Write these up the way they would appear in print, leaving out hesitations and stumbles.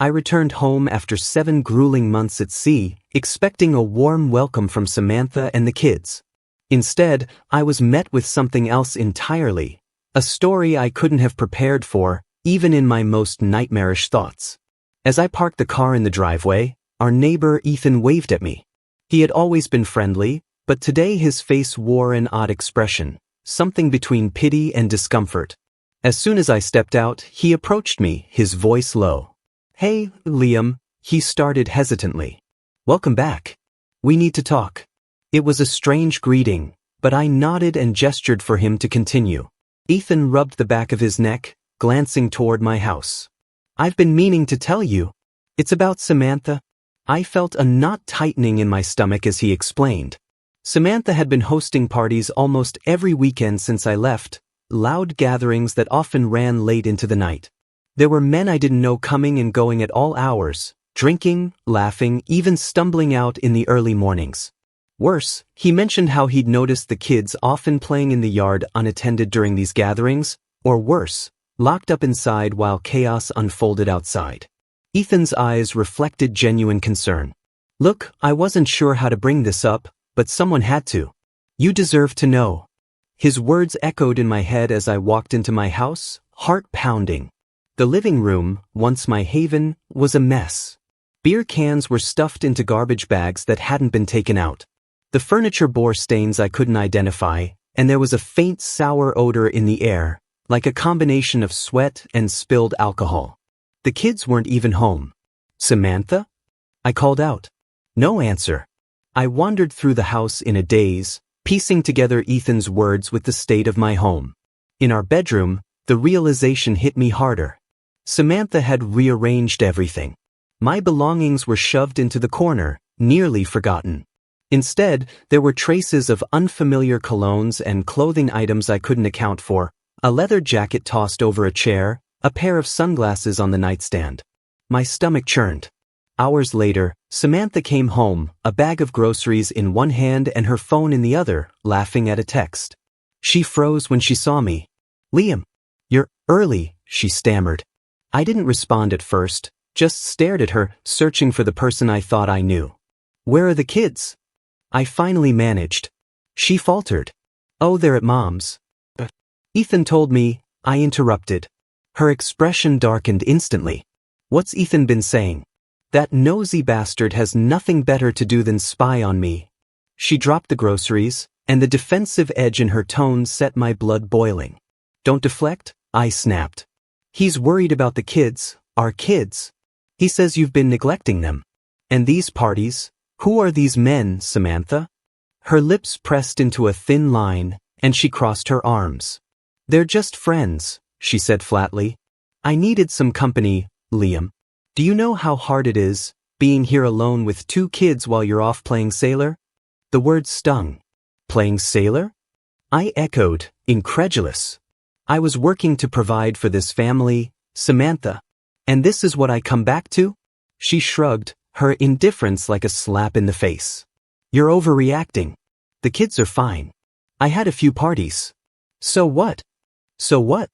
I returned home after 7 grueling months at sea, expecting a warm welcome from Samantha and the kids. Instead, I was met with something else entirely, a story I couldn't have prepared for, even in my most nightmarish thoughts. As I parked the car in the driveway, our neighbor Ethan waved at me. He had always been friendly, but today his face wore an odd expression, something between pity and discomfort. As soon as I stepped out, he approached me, his voice low. "Hey, Liam," he started hesitantly. "Welcome back. We need to talk." It was a strange greeting, but I nodded and gestured for him to continue. Ethan rubbed the back of his neck, glancing toward my house. "I've been meaning to tell you. It's about Samantha." I felt a knot tightening in my stomach as he explained. Samantha had been hosting parties almost every weekend since I left, loud gatherings that often ran late into the night. There were men I didn't know coming and going at all hours, drinking, laughing, even stumbling out in the early mornings. Worse, he mentioned how he'd noticed the kids often playing in the yard unattended during these gatherings, or worse, locked up inside while chaos unfolded outside. Ethan's eyes reflected genuine concern. "Look, I wasn't sure how to bring this up, but someone had to. You deserve to know." His words echoed in my head as I walked into my house, heart pounding. The living room, once my haven, was a mess. Beer cans were stuffed into garbage bags that hadn't been taken out. The furniture bore stains I couldn't identify, and there was a faint sour odor in the air, like a combination of sweat and spilled alcohol. The kids weren't even home. "Samantha?" I called out. No answer. I wandered through the house in a daze, piecing together Ethan's words with the state of my home. In our bedroom, the realization hit me harder. Samantha had rearranged everything. My belongings were shoved into the corner, nearly forgotten. Instead, there were traces of unfamiliar colognes and clothing items I couldn't account for, a leather jacket tossed over a chair, a pair of sunglasses on the nightstand. My stomach churned. Hours later, Samantha came home, a bag of groceries in one hand and her phone in the other, laughing at a text. She froze when she saw me. "Liam, you're early," she stammered. I didn't respond at first, just stared at her, searching for the person I thought I knew. "Where are the kids?" I finally managed. She faltered. "Oh, they're at Mom's." Ethan told me. I interrupted. Her expression darkened instantly. "What's Ethan been saying?" "That nosy bastard has nothing better to do than spy on me." She dropped the groceries, and the defensive edge in her tone set my blood boiling. "Don't deflect," I snapped. "He's worried about the kids, our kids. He says you've been neglecting them. And these parties, who are these men, Samantha?" Her lips pressed into a thin line, and she crossed her arms. "They're just friends," she said flatly. "I needed some company, Liam. Do you know how hard it is, being here alone with 2 kids while you're off playing sailor?" The word stung. "Playing sailor?" I echoed, incredulous. I was working to provide for this family, Samantha. And this is what I come back to? She shrugged, her indifference like a slap in the face. "You're overreacting. The kids are fine. I had a few parties." "So what?" "So what?"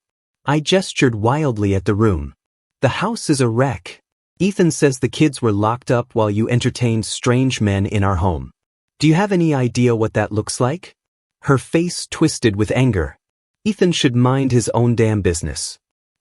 I gestured wildly at the room. "The house is a wreck. Ethan says the kids were locked up while you entertained strange men in our home. Do you have any idea what that looks like?" Her face twisted with anger. "Ethan should mind his own damn business.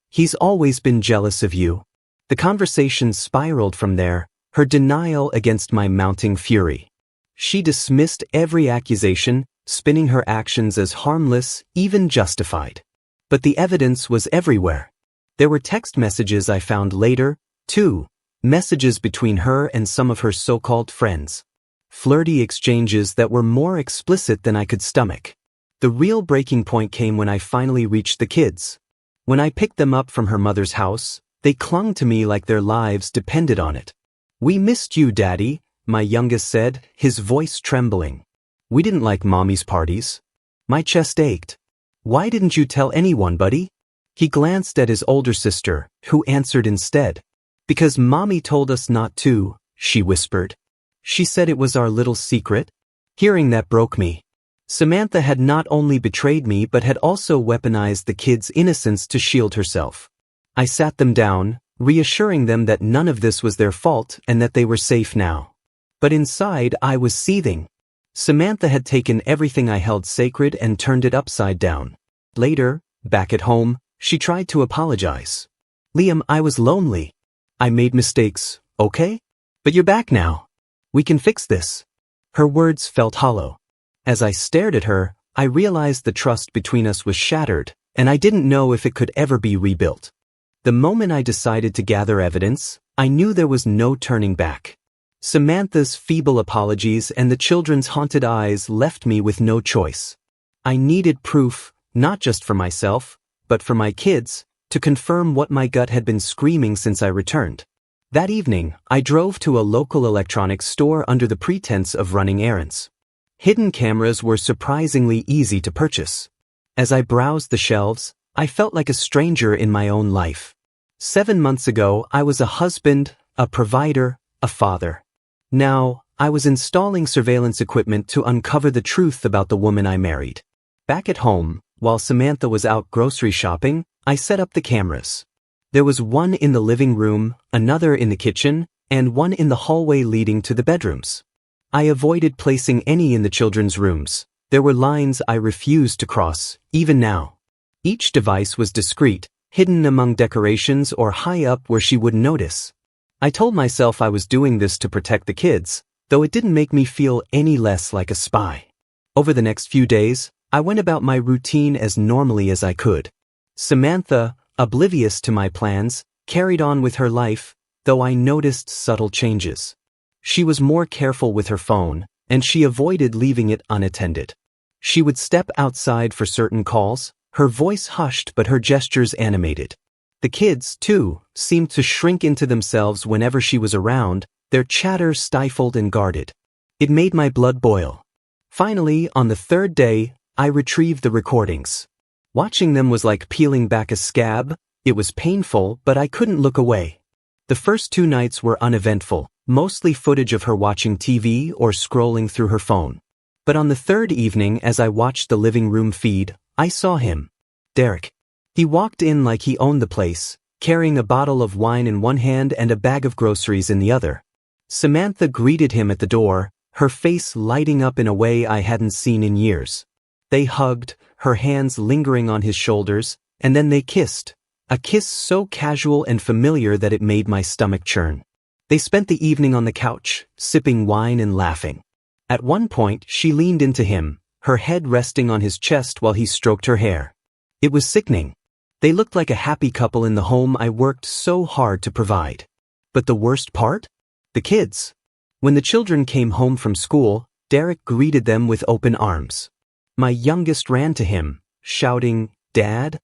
He's always been jealous of you." The conversation spiraled from there, her denial against my mounting fury. She dismissed every accusation, spinning her actions as harmless, even justified. But the evidence was everywhere. There were text messages I found later, too, messages between her and some of her so-called friends. Flirty exchanges that were more explicit than I could stomach. The real breaking point came when I finally reached the kids. When I picked them up from her mother's house, they clung to me like their lives depended on it. "We missed you, Daddy," my youngest said, his voice trembling. "We didn't like Mommy's parties." My chest ached. "Why didn't you tell anyone, buddy?" He glanced at his older sister, who answered instead. "Because Mommy told us not to," she whispered. "She said it was our little secret." Hearing that broke me. Samantha had not only betrayed me but had also weaponized the kids' innocence to shield herself. I sat them down, reassuring them that none of this was their fault and that they were safe now. But inside, I was seething. Samantha had taken everything I held sacred and turned it upside down. Later, back at home, she tried to apologize. "Liam, I was lonely. I made mistakes, okay? But you're back now. We can fix this." Her words felt hollow. As I stared at her, I realized the trust between us was shattered, and I didn't know if it could ever be rebuilt. The moment I decided to gather evidence, I knew there was no turning back. Samantha's feeble apologies and the children's haunted eyes left me with no choice. I needed proof, not just for myself, but for my kids, to confirm what my gut had been screaming since I returned. That evening, I drove to a local electronics store under the pretense of running errands. Hidden cameras were surprisingly easy to purchase. As I browsed the shelves, I felt like a stranger in my own life. 7 months ago, I was a husband, a provider, a father. Now, I was installing surveillance equipment to uncover the truth about the woman I married. Back at home, while Samantha was out grocery shopping, I set up the cameras. There was one in the living room, another in the kitchen, and one in the hallway leading to the bedrooms. I avoided placing any in the children's rooms. There were lines I refused to cross, even now. Each device was discreet, hidden among decorations or high up where she wouldn't notice. I told myself I was doing this to protect the kids, though it didn't make me feel any less like a spy. Over the next few days, I went about my routine as normally as I could. Samantha, oblivious to my plans, carried on with her life, though I noticed subtle changes. She was more careful with her phone, and she avoided leaving it unattended. She would step outside for certain calls, her voice hushed but her gestures animated. The kids, too, seemed to shrink into themselves whenever she was around, their chatter stifled and guarded. It made my blood boil. Finally, on the 3rd day, I retrieved the recordings. Watching them was like peeling back a scab. It was painful, but I couldn't look away. The first 2 nights were uneventful, mostly footage of her watching TV or scrolling through her phone. But on the 3rd evening, as I watched the living room feed, I saw him. Derek. He walked in like he owned the place, carrying a bottle of wine in one hand and a bag of groceries in the other. Samantha greeted him at the door, her face lighting up in a way I hadn't seen in years. They hugged, her hands lingering on his shoulders, and then they kissed. A kiss so casual and familiar that it made my stomach churn. They spent the evening on the couch, sipping wine and laughing. At one point, she leaned into him, her head resting on his chest while he stroked her hair. It was sickening. They looked like a happy couple in the home I worked so hard to provide. But the worst part? The kids. When the children came home from school, Derek greeted them with open arms. My youngest ran to him, shouting, "Dad?"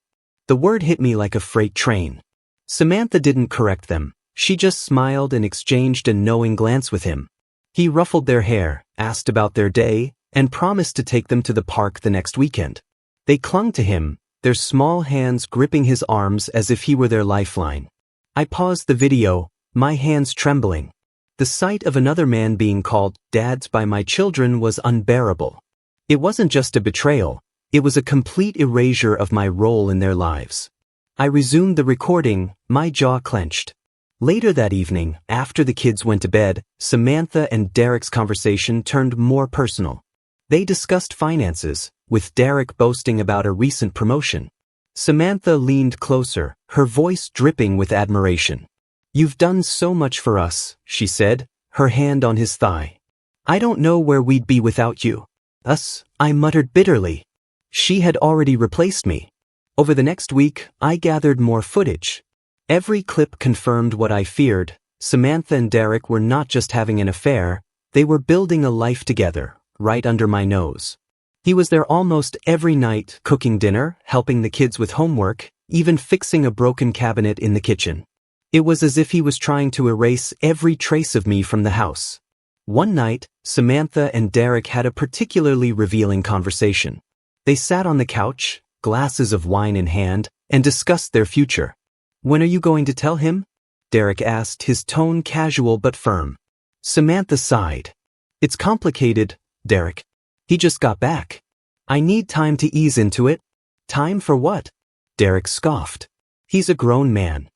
The word hit me like a freight train. Samantha didn't correct them. She just smiled and exchanged a knowing glance with him. He ruffled their hair, asked about their day, and promised to take them to the park the next weekend. They clung to him, their small hands gripping his arms as if he were their lifeline. I paused the video, my hands trembling. The sight of another man being called "Dad" by my children was unbearable. It wasn't just a betrayal, it was a complete erasure of my role in their lives. I resumed the recording, my jaw clenched. Later that evening, after the kids went to bed, Samantha and Derek's conversation turned more personal. They discussed finances, with Derek boasting about a recent promotion. Samantha leaned closer, her voice dripping with admiration. "You've done so much for us," she said, her hand on his thigh. "I don't know where we'd be without you." "Us," I muttered bitterly. She had already replaced me. Over the next week, I gathered more footage. Every clip confirmed what I feared. Samantha and Derek were not just having an affair, they were building a life together, right under my nose. He was there almost every night, cooking dinner, helping the kids with homework, even fixing a broken cabinet in the kitchen. It was as if he was trying to erase every trace of me from the house. One night, Samantha and Derek had a particularly revealing conversation. They sat on the couch, glasses of wine in hand, and discussed their future. "When are you going to tell him?" Derek asked, his tone casual but firm. Samantha sighed. "It's complicated, Derek. He just got back. I need time to ease into it." "Time for what?" Derek scoffed. "He's a grown man.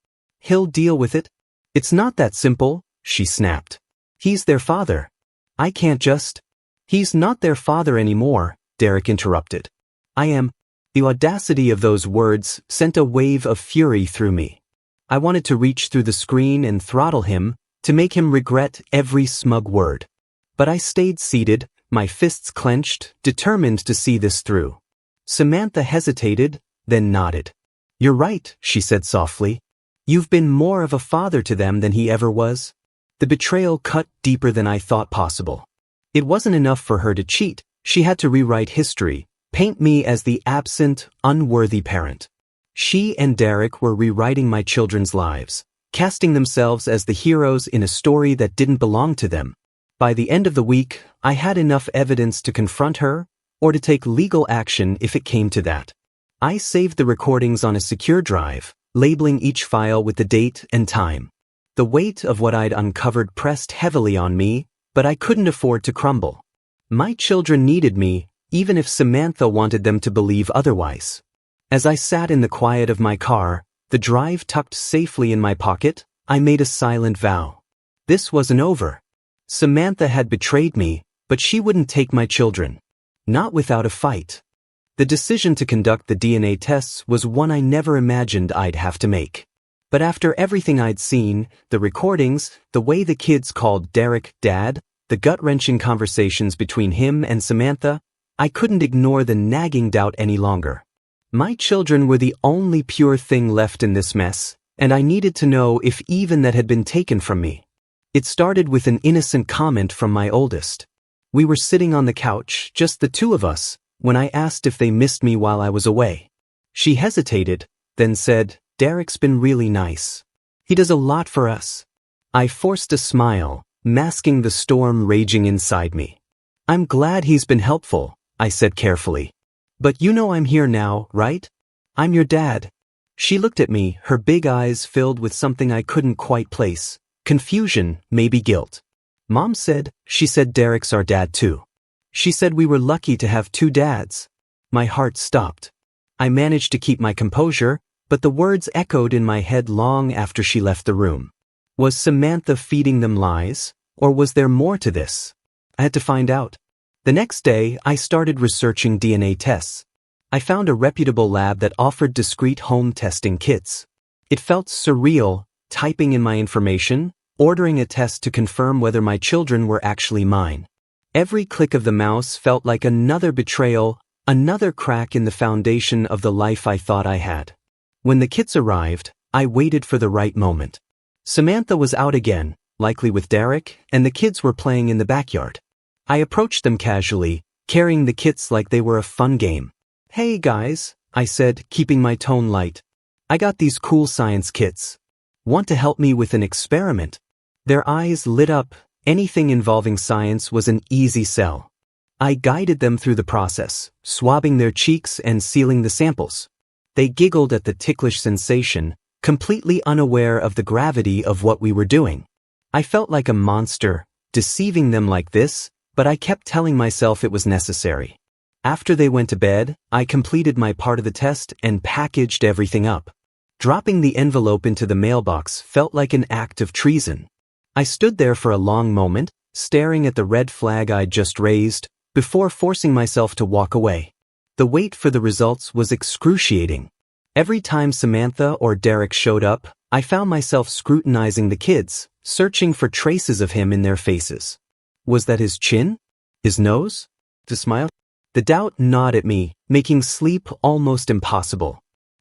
he'll deal with it. It's not that simple, she snapped. He's their father. I can't just. He's not their father anymore, Derek interrupted. I am. The audacity of those words sent a wave of fury through me. I wanted to reach through the screen and throttle him, to make him regret every smug word. But I stayed seated, my fists clenched, determined to see this through. Samantha hesitated, then nodded. You're right, she said softly. You've been more of a father to them than he ever was. The betrayal cut deeper than I thought possible. It wasn't enough for her to cheat, she had to rewrite history, paint me as the absent, unworthy parent. She and Derek were rewriting my children's lives, casting themselves as the heroes in a story that didn't belong to them. By the end of the week, I had enough evidence to confront her, or to take legal action if it came to that. I saved the recordings on a secure drive, labeling each file with the date and time. The weight of what I'd uncovered pressed heavily on me, but I couldn't afford to crumble. My children needed me, even if Samantha wanted them to believe otherwise. As I sat in the quiet of my car, the drive tucked safely in my pocket, I made a silent vow. This wasn't over. Samantha had betrayed me, but she wouldn't take my children. Not without a fight. The decision to conduct the DNA tests was one I never imagined I'd have to make. But after everything I'd seen, the recordings, the way the kids called Derek Dad, the gut-wrenching conversations between him and Samantha, I couldn't ignore the nagging doubt any longer. My children were the only pure thing left in this mess, and I needed to know if even that had been taken from me. It started with an innocent comment from my oldest. We were sitting on the couch, just the two of us, when I asked if they missed me while I was away. She hesitated, then said, Derek's been really nice. He does a lot for us. I forced a smile, masking the storm raging inside me. I'm glad he's been helpful, I said carefully. But you know I'm here now, right? I'm your dad. She looked at me, her big eyes filled with something I couldn't quite place. Confusion, maybe guilt. Mom said, she said Derek's our dad too. She said we were lucky to have two dads. My heart stopped. I managed to keep my composure, but the words echoed in my head long after she left the room. Was Samantha feeding them lies, or was there more to this? I had to find out. The next day, I started researching DNA tests. I found a reputable lab that offered discreet home testing kits. It felt surreal, typing in my information, ordering a test to confirm whether my children were actually mine. Every click of the mouse felt like another betrayal, another crack in the foundation of the life I thought I had. When the kits arrived, I waited for the right moment. Samantha was out again, likely with Derek, and the kids were playing in the backyard. I approached them casually, carrying the kits like they were a fun game. Hey guys, I said, keeping my tone light. I got these cool science kits. Want to help me with an experiment? Their eyes lit up. Anything involving science was an easy sell. I guided them through the process, swabbing their cheeks and sealing the samples. They giggled at the ticklish sensation, completely unaware of the gravity of what we were doing. I felt like a monster, deceiving them like this, but I kept telling myself it was necessary. After they went to bed, I completed my part of the test and packaged everything up. Dropping the envelope into the mailbox felt like an act of treason. I stood there for a long moment, staring at the red flag I'd just raised, before forcing myself to walk away. The wait for the results was excruciating. Every time Samantha or Derek showed up, I found myself scrutinizing the kids, searching for traces of him in their faces. Was that his chin? His nose? The smile? The doubt gnawed at me, making sleep almost impossible.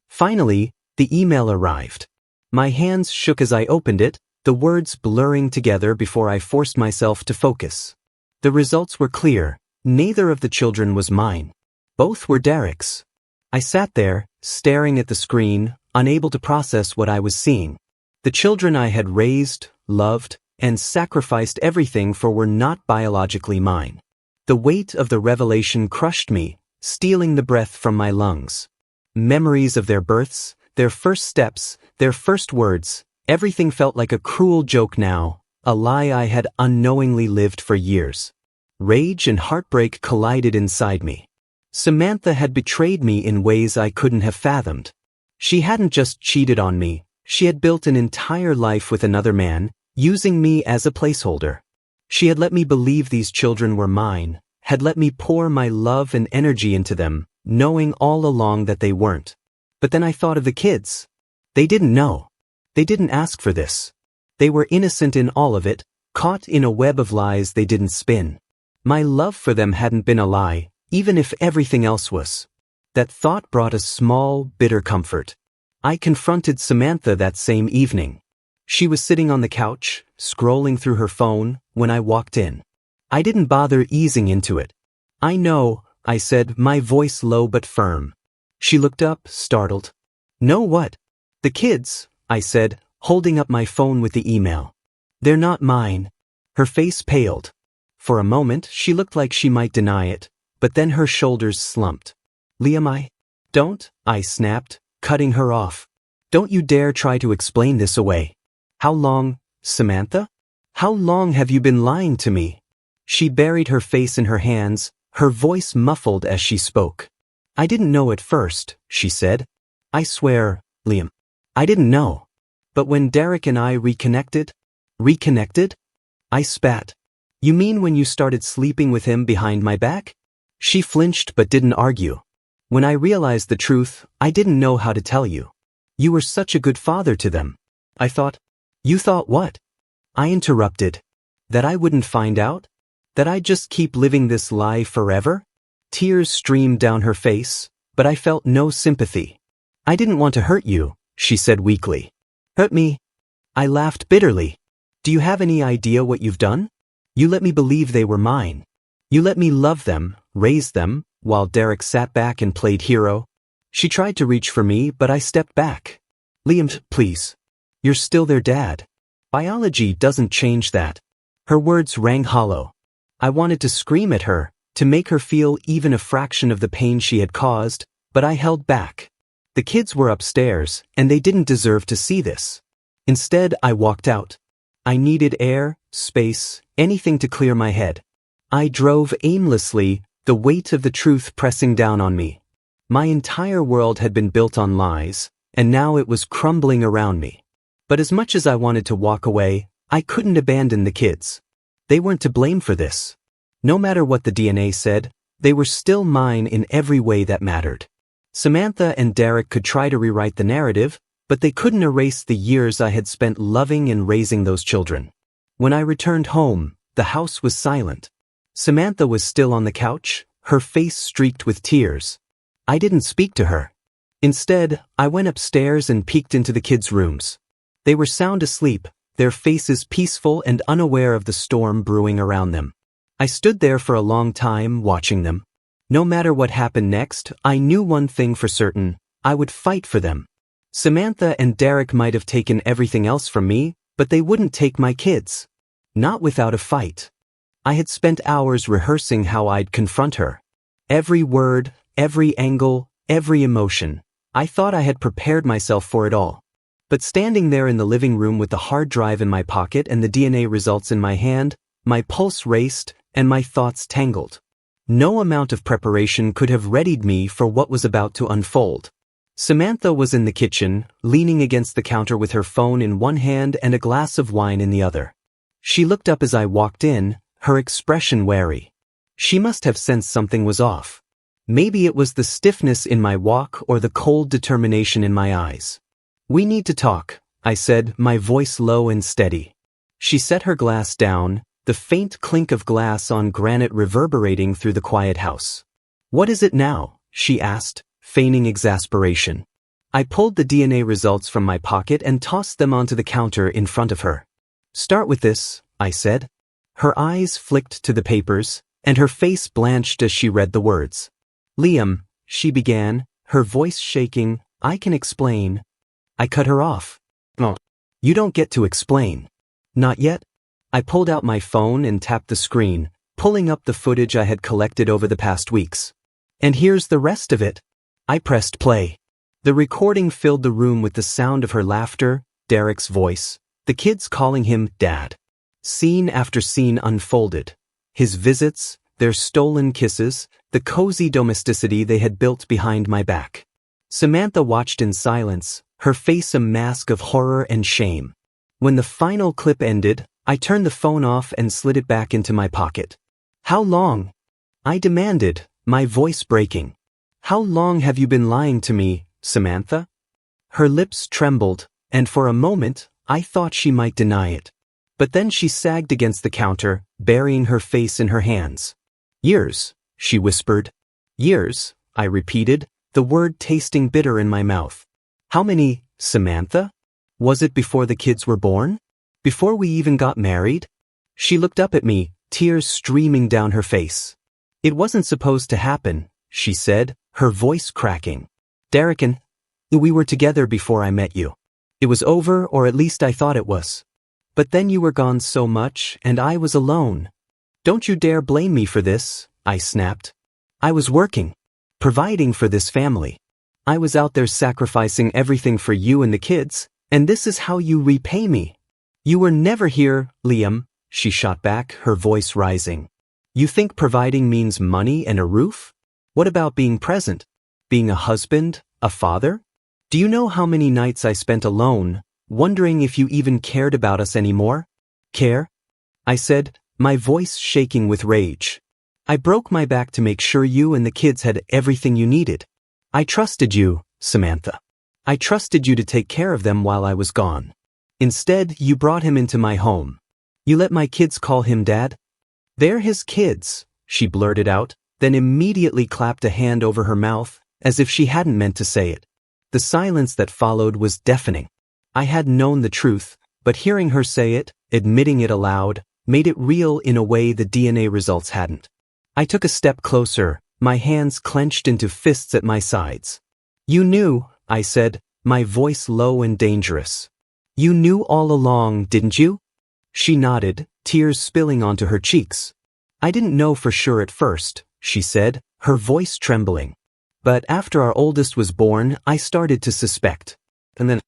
Finally, the email arrived. My hands shook as I opened it, the words blurring together before I forced myself to focus. The results were clear. Neither of the children was mine. Both were Derek's. I sat there, staring at the screen, unable to process what I was seeing. The children I had raised, loved, and sacrificed everything for were not biologically mine. The weight of the revelation crushed me, stealing the breath from my lungs. Memories of their births, their first steps, their first words, everything felt like a cruel joke now, a lie I had unknowingly lived for years. Rage and heartbreak collided inside me. Samantha had betrayed me in ways I couldn't have fathomed. She hadn't just cheated on me, She had built an entire life with another man, using me as a placeholder. She had let me believe these children were mine, had let me pour my love and energy into them, knowing all along that they weren't. But then I thought of the kids. They didn't know. They didn't ask for this. They were innocent in all of it, caught in a web of lies they didn't spin. My love for them hadn't been a lie, even if everything else was. That thought brought a small, bitter comfort. I confronted Samantha that same evening. She was sitting on the couch, scrolling through her phone, when I walked in. I didn't bother easing into it. "I know," I said, my voice low but firm. She looked up, startled. "Know what?" "The kids," I said, holding up my phone with the email. "They're not mine." Her face paled. For a moment, she looked like she might deny it, but then her shoulders slumped. "Liam, don't," I snapped, cutting her off. "Don't you dare try to explain this away. How long, Samantha? How long have you been lying to me?" She buried her face in her hands, her voice muffled as she spoke. "I didn't know at first," she said. "I swear, Liam. I didn't know. But when Derek and I reconnected?" "Reconnected?" I spat. "You mean when you started sleeping with him behind my back?" She flinched but didn't argue. "When I realized the truth, I didn't know how to tell you. You were such a good father to them. I thought." "You thought what?" I interrupted. "That I wouldn't find out? That I'd just keep living this lie forever?" Tears streamed down her face, but I felt no sympathy. "I didn't want to hurt you," she said weakly. "Hurt me?" I laughed bitterly. "Do you have any idea what you've done? You let me believe they were mine. You let me love them, raise them, while Derek sat back and played hero." She tried to reach for me, but I stepped back. "Liam, please. You're still their dad. Biology doesn't change that." Her words rang hollow. I wanted to scream at her, to make her feel even a fraction of the pain she had caused, but I held back. The kids were upstairs, and they didn't deserve to see this. Instead, I walked out. I needed air, space, anything to clear my head. I drove aimlessly, the weight of the truth pressing down on me. My entire world had been built on lies, and now it was crumbling around me. But as much as I wanted to walk away, I couldn't abandon the kids. They weren't to blame for this. No matter what the DNA said, they were still mine in every way that mattered. Samantha and Derek could try to rewrite the narrative, but they couldn't erase the years I had spent loving and raising those children. When I returned home, the house was silent. Samantha was still on the couch, her face streaked with tears. I didn't speak to her. Instead, I went upstairs and peeked into the kids' rooms. They were sound asleep, their faces peaceful and unaware of the storm brewing around them. I stood there for a long time, watching them. No matter what happened next, I knew one thing for certain: I would fight for them. Samantha and Derek might have taken everything else from me, but they wouldn't take my kids. Not without a fight. I had spent hours rehearsing how I'd confront her. Every word, every angle, every emotion. I thought I had prepared myself for it all. But standing there in the living room with the hard drive in my pocket and the DNA results in my hand, my pulse raced and my thoughts tangled. No amount of preparation could have readied me for what was about to unfold. Samantha was in the kitchen, leaning against the counter with her phone in one hand and a glass of wine in the other. She looked up as I walked in, her expression wary. She must have sensed something was off. Maybe it was the stiffness in my walk or the cold determination in my eyes. "We need to talk," I said, my voice low and steady. She set her glass down, the faint clink of glass on granite reverberating through the quiet house. "What is it now?" she asked, feigning exasperation. I pulled the DNA results from my pocket and tossed them onto the counter in front of her. "Start with this," I said. Her eyes flicked to the papers, and her face blanched as she read the words. "Liam," she began, her voice shaking, "I can explain." I cut her off. "No, you don't get to explain." "Not yet." I pulled out my phone and tapped the screen, pulling up the footage I had collected over the past weeks. "And here's the rest of it." I pressed play. The recording filled the room with the sound of her laughter, Derek's voice, the kids calling him Dad. Scene after scene unfolded. His visits, their stolen kisses, the cozy domesticity they had built behind my back. Samantha watched in silence, her face a mask of horror and shame. When the final clip ended, I turned the phone off and slid it back into my pocket. How long? I demanded, my voice breaking. How long have you been lying to me, Samantha? Her lips trembled, and for a moment, I thought she might deny it. But then she sagged against the counter, burying her face in her hands. Years, she whispered. Years, I repeated, the word tasting bitter in my mouth. How many, Samantha? Was it before the kids were born? Before we even got married? She looked up at me, tears streaming down her face. It wasn't supposed to happen, she said, her voice cracking. Derek and we were together before I met you. It was over, or at least I thought it was. But then you were gone so much, and I was alone. Don't you dare blame me for this, I snapped. I was working, providing for this family. I was out there sacrificing everything for you and the kids, and this is how you repay me. You were never here, Liam, she shot back, her voice rising. You think providing means money and a roof? What about being present? Being a husband, a father? Do you know how many nights I spent alone, wondering if you even cared about us anymore? Care? I said, my voice shaking with rage. I broke my back to make sure you and the kids had everything you needed. I trusted you, Samantha. I trusted you to take care of them while I was gone. Instead, you brought him into my home. You let my kids call him Dad? They're his kids, she blurted out, then immediately clapped a hand over her mouth, as if she hadn't meant to say it. The silence that followed was deafening. I had known the truth, but hearing her say it, admitting it aloud, made it real in a way the DNA results hadn't. I took a step closer, my hands clenched into fists at my sides. You knew, I said, my voice low and dangerous. You knew all along, didn't you? She nodded, tears spilling onto her cheeks. I didn't know for sure at first, she said, her voice trembling. But after our oldest was born, I started to suspect. And then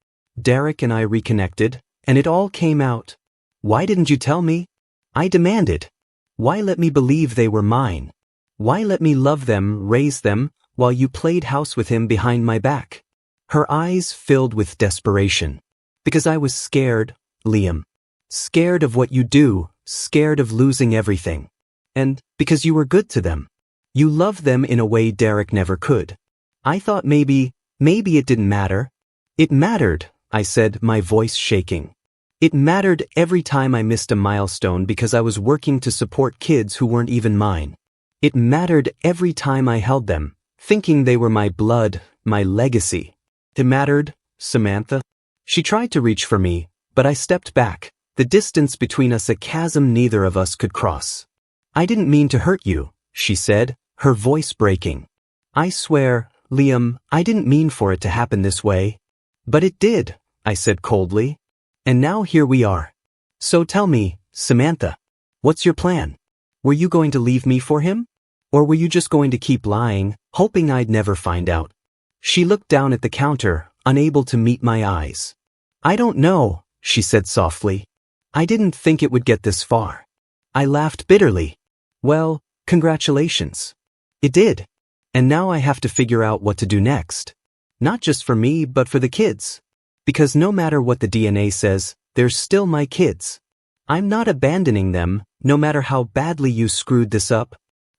Derek and I reconnected, and it all came out. Why didn't you tell me? I demanded. Why let me believe they were mine? Why let me love them, raise them, while you played house with him behind my back? Her eyes filled with desperation. Because I was scared, Liam. Scared of what you do, scared of losing everything. And because you were good to them. You loved them in a way Derek never could. I thought maybe it didn't matter. It mattered, I said, my voice shaking. It mattered every time I missed a milestone because I was working to support kids who weren't even mine. It mattered every time I held them, thinking they were my blood, my legacy. It mattered, Samantha. She tried to reach for me, but I stepped back, the distance between us a chasm neither of us could cross. I didn't mean to hurt you, she said, her voice breaking. I swear, Liam, I didn't mean for it to happen this way. But it did, I said coldly. And now here we are. So tell me, Samantha, what's your plan? Were you going to leave me for him? Or were you just going to keep lying, hoping I'd never find out? She looked down at the counter, unable to meet my eyes. I don't know, she said softly. I didn't think it would get this far. I laughed bitterly. Well, congratulations. It did. And now I have to figure out what to do next. Not just for me, but for the kids. Because no matter what the DNA says, they're still my kids. I'm not abandoning them, no matter how badly you screwed this up.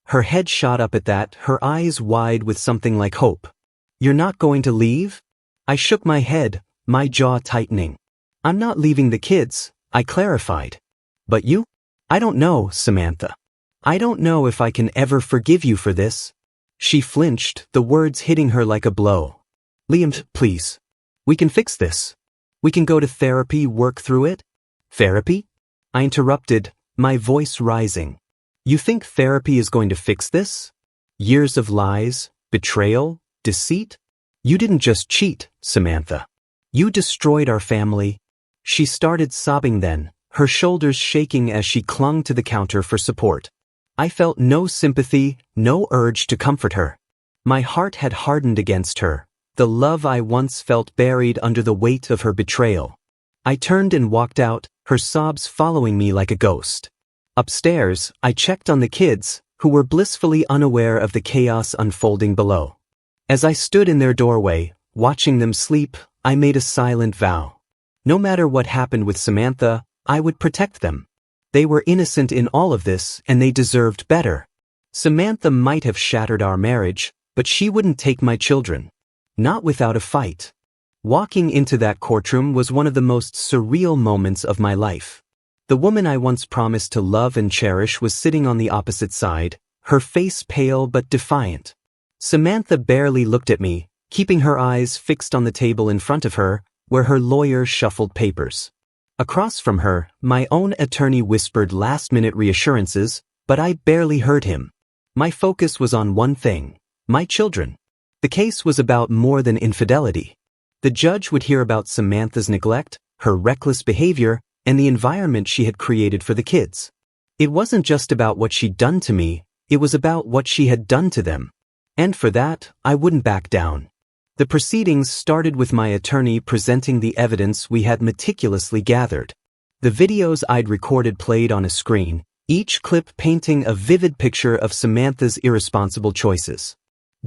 Her head shot up at that, her eyes wide with something like hope. You're not going to leave? I shook my head, my jaw tightening. I'm not leaving the kids, I clarified. But you? I don't know, Samantha. I don't know if I can ever forgive you for this. She flinched, the words hitting her like a blow. Liam, please. We can fix this. We can go to therapy, work through it. Therapy? I interrupted, my voice rising. You think therapy is going to fix this? Years of lies, betrayal, deceit? You didn't just cheat, Samantha. You destroyed our family. She started sobbing then, her shoulders shaking as she clung to the counter for support. I felt no sympathy, no urge to comfort her. My heart had hardened against her, the love I once felt buried under the weight of her betrayal. I turned and walked out, her sobs following me like a ghost. Upstairs, I checked on the kids, who were blissfully unaware of the chaos unfolding below. As I stood in their doorway, watching them sleep, I made a silent vow. No matter what happened with Samantha, I would protect them. They were innocent in all of this, and they deserved better. Samantha might have shattered our marriage, but she wouldn't take my children. Not without a fight. Walking into that courtroom was one of the most surreal moments of my life. The woman I once promised to love and cherish was sitting on the opposite side, her face pale but defiant. Samantha barely looked at me, keeping her eyes fixed on the table in front of her, where her lawyer shuffled papers. Across from her, my own attorney whispered last-minute reassurances, but I barely heard him. My focus was on one thing: my children. The case was about more than infidelity. The judge would hear about Samantha's neglect, her reckless behavior, and the environment she had created for the kids. It wasn't just about what she'd done to me, it was about what she had done to them. And for that, I wouldn't back down. The proceedings started with my attorney presenting the evidence we had meticulously gathered. The videos I'd recorded played on a screen, each clip painting a vivid picture of Samantha's irresponsible choices.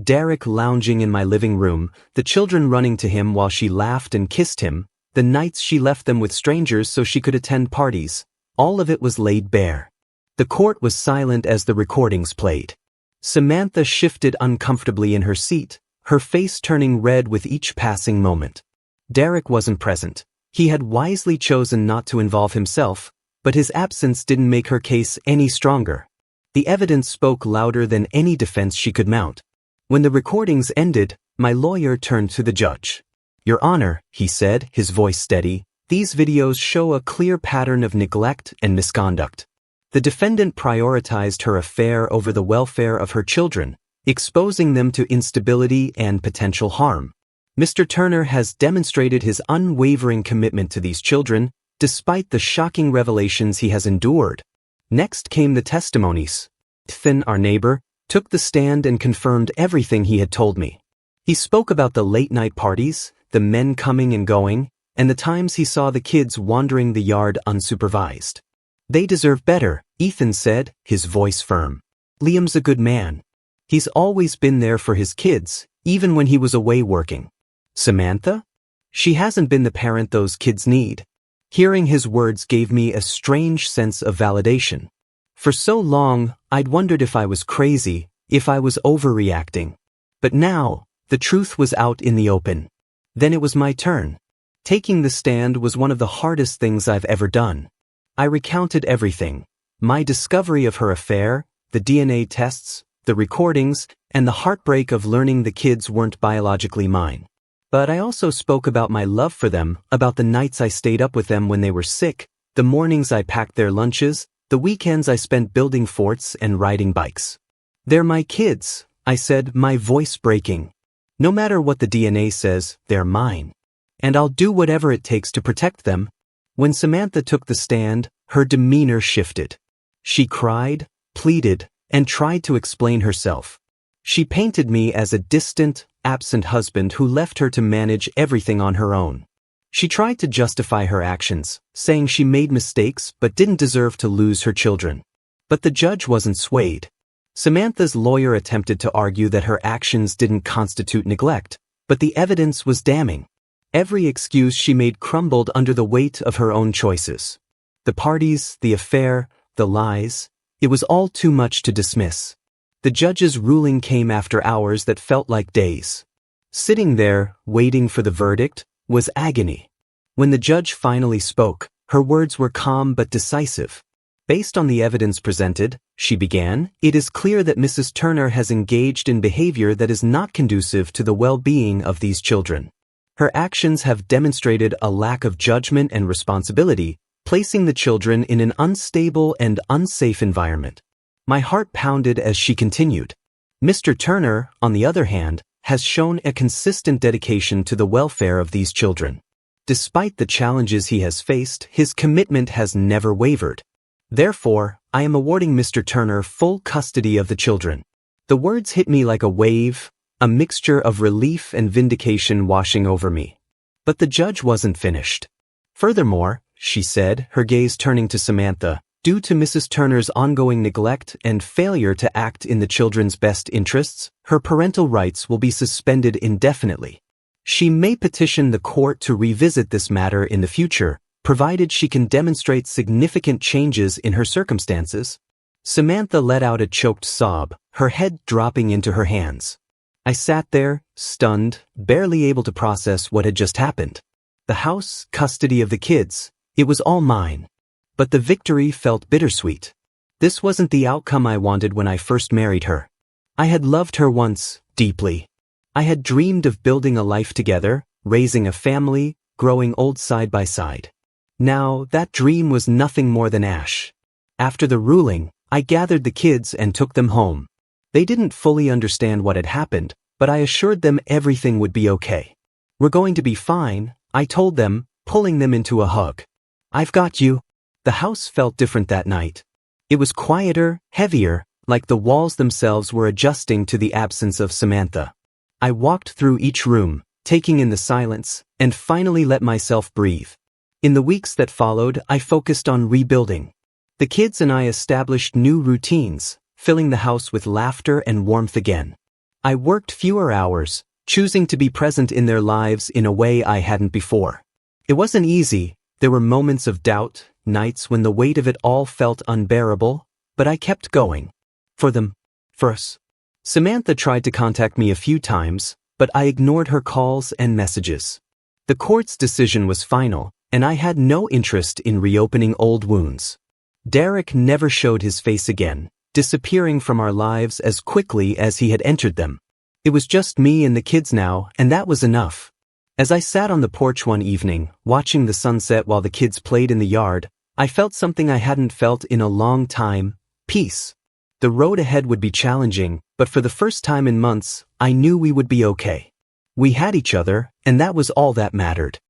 Derek lounging in my living room, the children running to him while she laughed and kissed him, the nights she left them with strangers so she could attend parties, all of it was laid bare. The court was silent as the recordings played. Samantha shifted uncomfortably in her seat, her face turning red with each passing moment. Derek wasn't present. He had wisely chosen not to involve himself, but his absence didn't make her case any stronger. The evidence spoke louder than any defense she could mount. When the recordings ended, my lawyer turned to the judge. "Your Honor," he said, his voice steady, "these videos show a clear pattern of neglect and misconduct. The defendant prioritized her affair over the welfare of her children, exposing them to instability and potential harm. Mr. Turner has demonstrated his unwavering commitment to these children, despite the shocking revelations he has endured." Next came the testimonies. Ethan, our neighbor, took the stand and confirmed everything he had told me. He spoke about the late-night parties, the men coming and going, and the times he saw the kids wandering the yard unsupervised. "They deserve better," Ethan said, his voice firm. "Liam's a good man. He's always been there for his kids, even when he was away working. Samantha? She hasn't been the parent those kids need." Hearing his words gave me a strange sense of validation. For so long, I'd wondered if I was crazy, if I was overreacting. But now, the truth was out in the open. Then it was my turn. Taking the stand was one of the hardest things I've ever done. I recounted everything: my discovery of her affair, the DNA tests, the recordings, and the heartbreak of learning the kids weren't biologically mine. But I also spoke about my love for them, about the nights I stayed up with them when they were sick, the mornings I packed their lunches, the weekends I spent building forts and riding bikes. "They're my kids," I said, my voice breaking. "No matter what the DNA says, they're mine. And I'll do whatever it takes to protect them." When Samantha took the stand, her demeanor shifted. She cried, pleaded, and tried to explain herself. She painted me as a distant, absent husband who left her to manage everything on her own. She tried to justify her actions, saying she made mistakes but didn't deserve to lose her children. But the judge wasn't swayed. Samantha's lawyer attempted to argue that her actions didn't constitute neglect, but the evidence was damning. Every excuse she made crumbled under the weight of her own choices. The parties, the affair, the lies, it was all too much to dismiss. The judge's ruling came after hours that felt like days. Sitting there, waiting for the verdict, was agony. When the judge finally spoke, her words were calm but decisive. "Based on the evidence presented," she began, "it is clear that Mrs. Turner has engaged in behavior that is not conducive to the well-being of these children. Her actions have demonstrated a lack of judgment and responsibility, placing the children in an unstable and unsafe environment." My heart pounded as she continued. "Mr. Turner, on the other hand, has shown a consistent dedication to the welfare of these children. Despite the challenges he has faced, his commitment has never wavered. Therefore, I am awarding Mr. Turner full custody of the children." The words hit me like a wave, a mixture of relief and vindication washing over me. But the judge wasn't finished. "Furthermore," she said, her gaze turning to Samantha, "due to Mrs. Turner's ongoing neglect and failure to act in the children's best interests, her parental rights will be suspended indefinitely." She may petition the court to revisit this matter in the future, provided she can demonstrate significant changes in her circumstances. Samantha let out a choked sob, her head dropping into her hands. I sat there, stunned, barely able to process what had just happened. The house, custody of the kids, it was all mine. But the victory felt bittersweet. This wasn't the outcome I wanted when I first married her. I had loved her once, deeply. I had dreamed of building a life together, raising a family, growing old side by side. Now, that dream was nothing more than ash. After the ruling, I gathered the kids and took them home. They didn't fully understand what had happened, but I assured them everything would be okay. We're going to be fine, I told them, pulling them into a hug. I've got you. The house felt different that night. It was quieter, heavier, like the walls themselves were adjusting to the absence of Samantha. I walked through each room, taking in the silence, and finally let myself breathe. In the weeks that followed, I focused on rebuilding. The kids and I established new routines, filling the house with laughter and warmth again. I worked fewer hours, choosing to be present in their lives in a way I hadn't before. It wasn't easy. There were moments of doubt, nights when the weight of it all felt unbearable, but I kept going. For them. For us. Samantha tried to contact me a few times, but I ignored her calls and messages. The court's decision was final, and I had no interest in reopening old wounds. Derek never showed his face again, disappearing from our lives as quickly as he had entered them. It was just me and the kids now, and that was enough. As I sat on the porch one evening, watching the sunset while the kids played in the yard, I felt something I hadn't felt in a long time: peace. The road ahead would be challenging, but for the first time in months, I knew we would be okay. We had each other, and that was all that mattered.